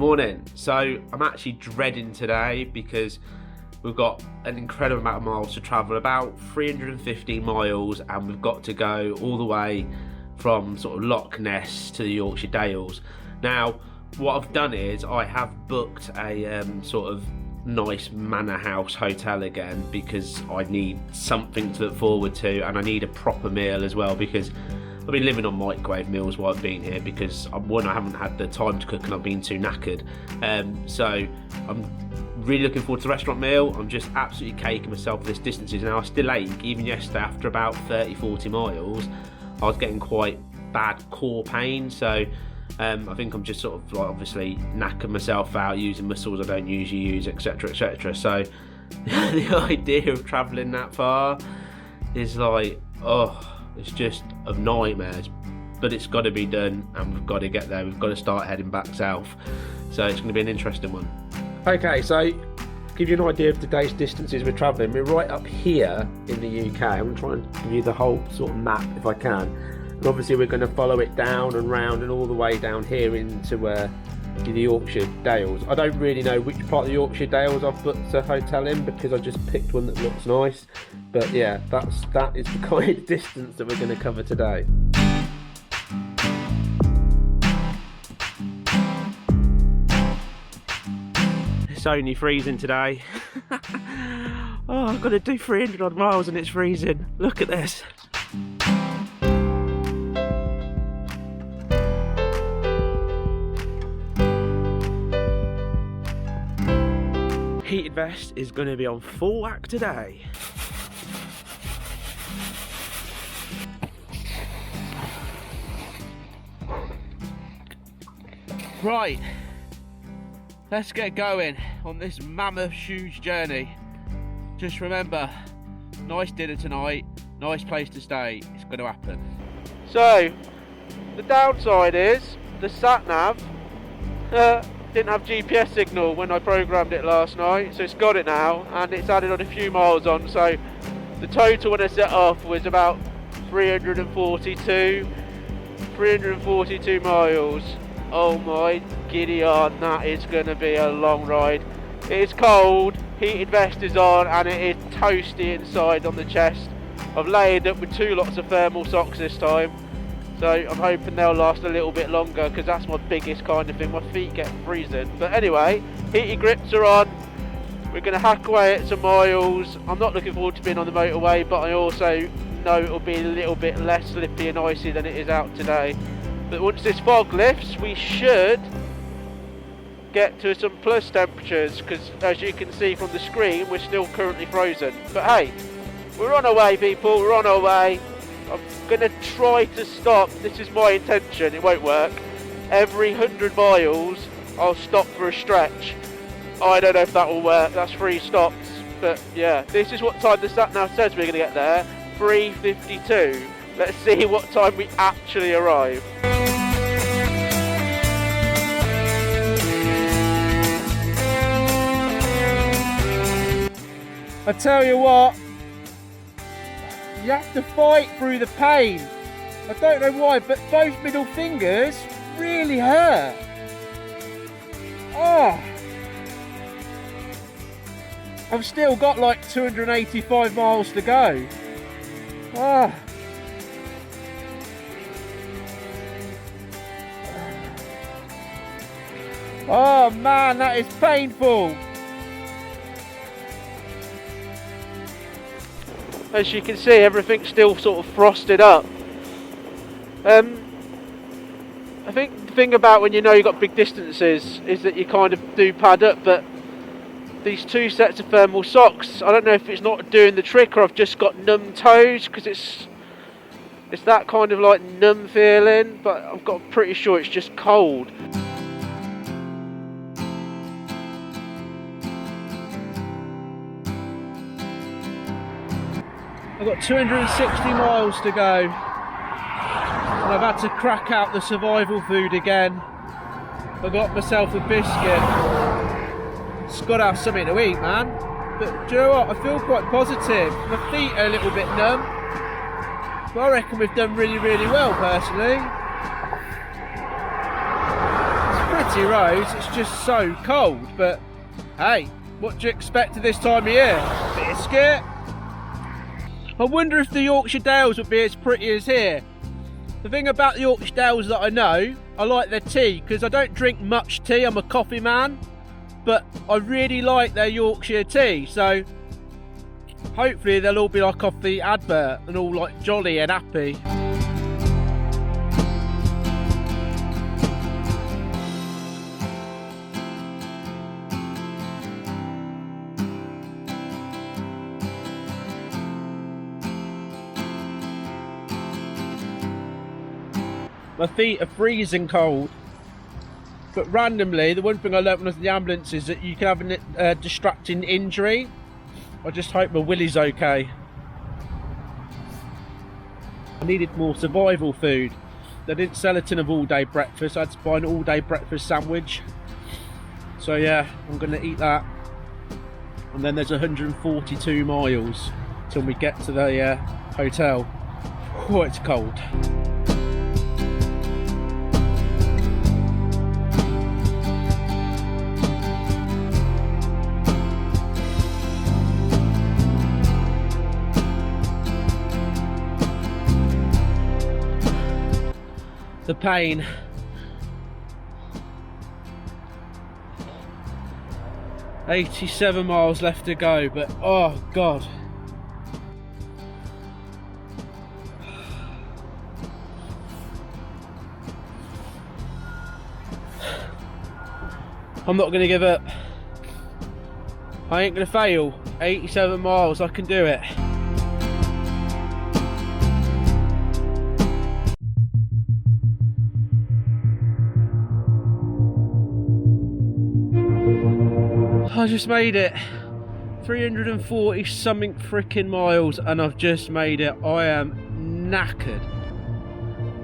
Morning. So I'm actually dreading today because we've got an incredible amount of miles to travel, about 350 miles, and we've got to go all the way from sort of Loch Ness to the Yorkshire Dales. Now, what I've done is I have booked a sort of nice manor house hotel again because I need something to look forward to, and I need a proper meal as well because I've been living on microwave meals while I've been here because I haven't had the time to cook and I've been too knackered. So I'm really looking forward to the restaurant meal. I'm just absolutely caking myself for this distances. Now I still ache. Even yesterday after about 30-40 miles I was getting quite bad core pain, so I think I'm just sort of like obviously knacking myself out using muscles I don't usually use, etc, etc. So the idea of travelling that far is like, it's just of nightmares, but it's got to be done and we've got to get there. We've got to start heading back south, so it's going to be an interesting one. Okay, so give you an idea of today's distances we're travelling. We're right up here in the UK. I'm going to try and give you the whole sort of map if I can, and obviously we're going to follow it down and round and all the way down here into the Yorkshire Dales. I don't really know which part of the Yorkshire Dales I've booked a hotel in because I just picked one that looks nice, but yeah, that is the kind of distance that we're going to cover today. It's only freezing today. I've got to do 300 odd miles and it's freezing. Look at this. Heated vest is going to be on full whack today. Right, let's get going on this mammoth huge journey. Just remember, nice dinner tonight, nice place to stay, it's going to happen. So, the downside is the sat-nav didn't have GPS signal when I programmed it last night, so it's got it now and it's added on a few miles on, so the total when I set off was about 342 miles. Oh my giddy on, that is going to be a long ride. It is cold, heated vest is on and it is toasty inside on the chest. I've layered up with 2 lots of thermal socks this time, so I'm hoping they'll last a little bit longer because that's my biggest kind of thing. My feet get freezing. But anyway, heated grips are on. We're going to hack away at some miles. I'm not looking forward to being on the motorway, but I also know it'll be a little bit less slippy and icy than it is out today. But once this fog lifts, we should get to some plus temperatures because as you can see from the screen, we're still currently frozen. But hey, we're on our way, people. We're on our way. I'm going to try to stop, this is my intention, it won't work, every 100 miles I'll stop for a stretch. I don't know if that will work, that's 3 stops, but yeah, this is what time the sat-nav says we're going to get there, 3:52. Let's see what time we actually arrive. I tell you what, you have to fight through the pain. I don't know why, but both middle fingers really hurt. I've still got like 285 miles to go. Oh man, that is painful. As you can see, everything's still sort of frosted up. I think the thing about when you know you've got big distances is that you kind of do pad up, but these 2 sets of thermal socks, I don't know if it's not doing the trick or I've just got numb toes because it's that kind of like numb feeling, but I've got pretty sure it's just cold. I've got 260 miles to go and I've had to crack out the survival food again. I got myself a biscuit. It's got to have something to eat, man. But do you know what, I feel quite positive. My feet are a little bit numb, but I reckon we've done really, really well personally. It's empty roads, it's just so cold. But hey, what do you expect at this time of year? Biscuit. I wonder if the Yorkshire Dales would be as pretty as here. The thing about the Yorkshire Dales that I know, I like their tea, because I don't drink much tea, I'm a coffee man, but I really like their Yorkshire tea, so hopefully they'll all be like off the advert and all like jolly and happy. My feet are freezing cold, but randomly, the one thing I learnt when I was in the ambulance is that you can have a distracting injury. I just hope my willy's okay. I needed more survival food. They didn't sell a tin of all-day breakfast, I had to buy an all-day breakfast sandwich. So yeah, I'm going to eat that. And then there's 142 miles till we get to the hotel. Oh, it's cold. The pain. $87 miles left to go, but oh god. I'm not gonna give up. I ain't gonna fail. 87 miles, I can do it. I just made it. 340 something freaking miles and I've just made it. I am knackered.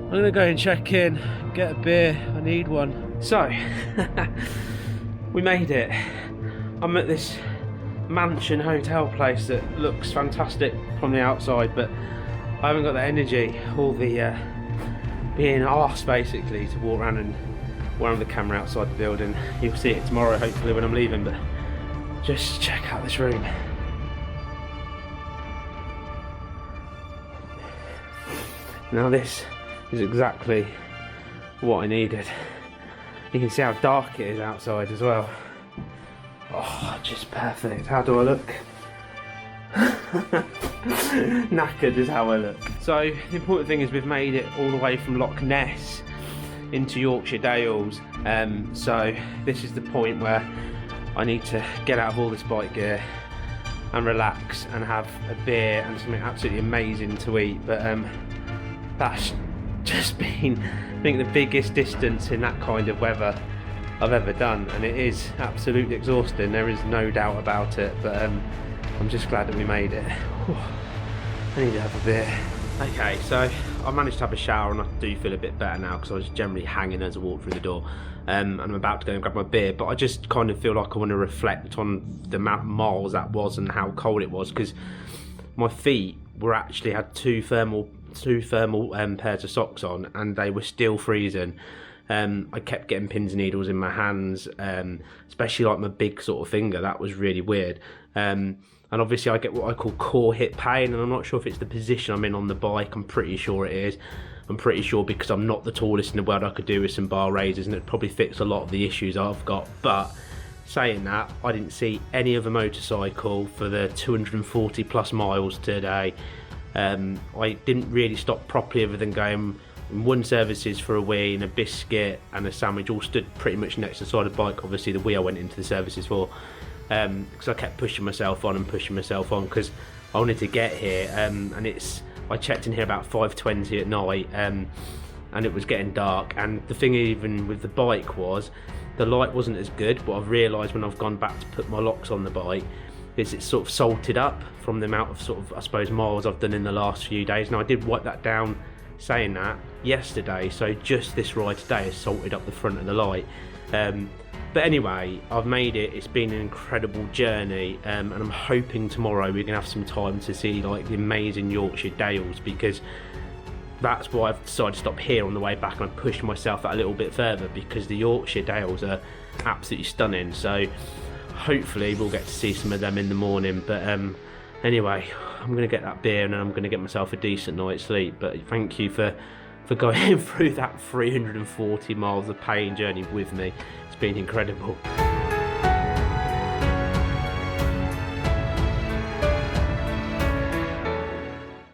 I'm gonna go and check in, get a beer, I need one. So, we made it. I'm at this mansion hotel place that looks fantastic from the outside, but I haven't got the energy or the being arse basically to walk around and wear the camera outside the building. You'll see it tomorrow hopefully when I'm leaving, but just check out this room. Now this is exactly what I needed. You can see how dark it is outside as well. Oh, just perfect. How do I look? Knackered is how I look. So the important thing is we've made it all the way from Loch Ness into Yorkshire Dales. So this is the point where I need to get out of all this bike gear and relax and have a beer and something absolutely amazing to eat. But that's just been, I think, the biggest distance in that kind of weather I've ever done, and it is absolutely exhausting, there is no doubt about it, but I'm just glad that we made it. I need to have a beer. Okay, so I managed to have a shower and I do feel a bit better now because I was generally hanging as I walked through the door, and I'm about to go and grab my beer, but I just kind of feel like I want to reflect on the amount of miles that was and how cold it was, because my feet were actually had two thermal pairs of socks on and they were still freezing. I kept getting pins and needles in my hands, especially like my big sort of finger. That was really weird. And obviously I get what I call core hip pain, and I'm not sure if it's the position I'm in on the bike. I'm pretty sure it is. I'm pretty sure because I'm not the tallest in the world, I could do with some bar raises and it probably fix a lot of the issues I've got. But saying that, I didn't see any other motorcycle for the 240 plus miles today. I didn't really stop properly other than going in one services for a wee and a biscuit and a sandwich, all stood pretty much next to the side of the bike. Obviously the wee I went into the services for, because I kept pushing myself on because I wanted to get here, and I checked in here about 5:20 at night, and it was getting dark. And the thing even with the bike was the light wasn't as good, but I've realised when I've gone back to put my locks on the bike is it's sort of salted up from the amount of sort of, I suppose, miles I've done in the last few days. Now I did wipe that down saying that yesterday, so just this ride today has salted up the front of the light. But anyway, I've made it. It's been an incredible journey, and I'm hoping tomorrow we can have some time to see like the amazing Yorkshire Dales, because that's why I've decided to stop here on the way back, and I'm pushing myself that a little bit further because the Yorkshire Dales are absolutely stunning. So hopefully we'll get to see some of them in the morning. But anyway, I'm going to get that beer and I'm going to get myself a decent night's sleep. But thank you for going through that 340 miles of pain journey with me. It's been incredible.